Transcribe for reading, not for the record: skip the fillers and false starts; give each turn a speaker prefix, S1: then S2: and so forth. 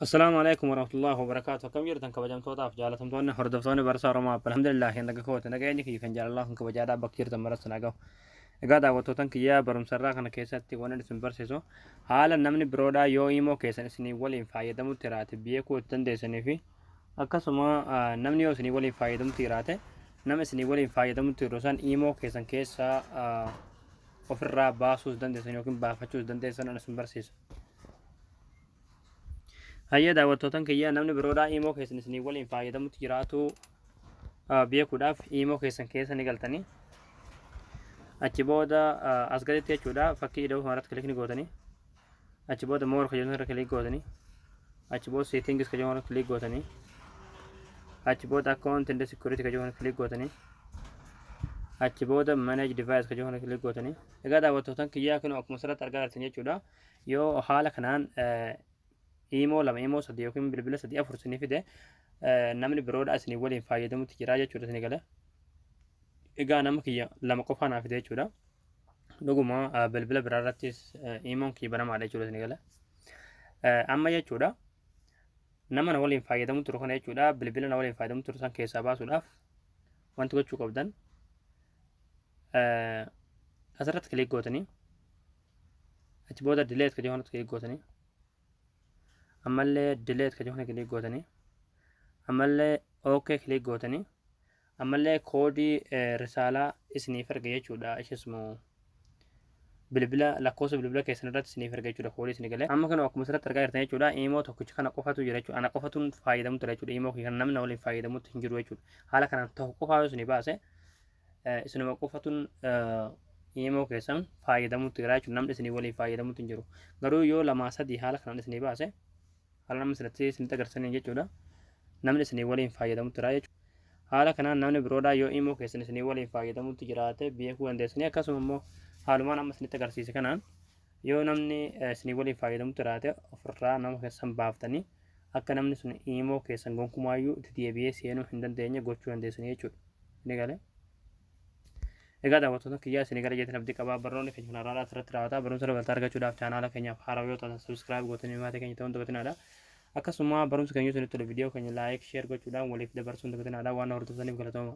S1: السلام عليكم ورحمة الله وبركاته. كم جرتن كبجام توطاف جالتهم تونا هردفتوني برسا رما الحمد لله هندك كوت نجاني كي كان جال الله كبجادا بكتير تمرس ناقو إقادا وتوتن كيا برم سراغ أنا كيسات وانا نسم برسيسو حالا نمني برودا يو إيمو كيسان سني ولين فايدة مترات بيكو تندي سني في أكسما نمني يو سني ولين فايدة مترات نم سني ولين فايدة متروسان إيمو كيسان كيسا وفر باسوس دندي سني وكم بافتوس دندي سنة نسم برسيسو هيا daawwattoota kiyya namni biroodhaa iimoo keessan isinii waliin fayyadamutti jiraatu beekuudhaaf iimoo keessan keessa ni galtanii achi booda as gaditti jechuudha fakkii ida'uu kanarratti kilikni gootanii achi booda moor kajaajila irra kilik gootanii achi booda seetingis kajaajila irra kilik gootanii achi booda account and security kajaajila irra kilik gootanii achi booda manage device kajaajila irra kilik gootanii egaa daawwattoota kiyyaa kun akkuma asirratti argaa jirtan jechuudha yoo haala kanaan إيمو لما إيمو صديق يمكن بالبلاد صديق أفرسني في ده نمني برود أسني ولين فايدة متجراجة شو رسني قاله إجا نم كيا لما قفنا في ده شو ده لقوا ما بالبلاد برارتيس إيمو كي برام عليه شو رسني قاله أما يا شو ده نمنا ولين فايدة متروحنا شو ده بالبلاد نولين فايدة متروحنا كيسابا سلاف وانتو شو كبدن أسرت كليك قوتني أتبودا ديليت كجوهنا كليك قوتني أمالي ديليت كجوهنا كليك قوتني أمالي أوكي كليك قوتني أمالي كودي رسالة سنيفر جاي شودا إيش اسمه بالبلا لاكوس بالبلا كيسنرات سنيفر جاي شودا كودي سنيجله أما كانوا أكو مسألة ترجع يرتني شودا إيمو تكوش كنا قفاتو جري شودا أنا قفاتون فايدة متري شودا إيمو كي كنا من أولين فايدة متنجروا شودا حالا كنا تهقفا سنيباسه سنما قفاتون إيمو كيسن فايدة متري شودا نم سني ولي فايدة متنجروا غرو يو لما سدي حالا كنا سنيباسه حالا نم سنتي سنتقر سنيجي شودا namni isinii waliin fayyadamutti jira jechuudha. Haala kanaan namni biroodhaa yoo imoo keessan isinii waliin fayyadamutti jiraate beekuu dandeessanii akkasuma immoo haalumaan amma isinitti agarsiise kanaan yoo namni isinii waliin fayyadamutti jiraate ofirraa nama keessan baaftanii akka namni sun imoo keessan gonkumaayyuu itti deebi'ee seenuu hin dandeenye gochuu dandeessanii jechuudha. Ni galee. Egaa daawwattoota kiyyaa isinii gara jeetiin abdii qabaa barnoonni keenya kanarraa asirratti raawwataa barumsa dabalataa argachuudhaaf chaanaala keenyaaf haarawaa yoo ta'an subscribe gootanii maatii keenya ta'uun dabatinaadha. Akkasuma barumsa keenya sunitti viidiyoo keenya laayik sheer gochuudhaan waliif dabarsuun dabatinaadha waan hordoftaniif galatooma.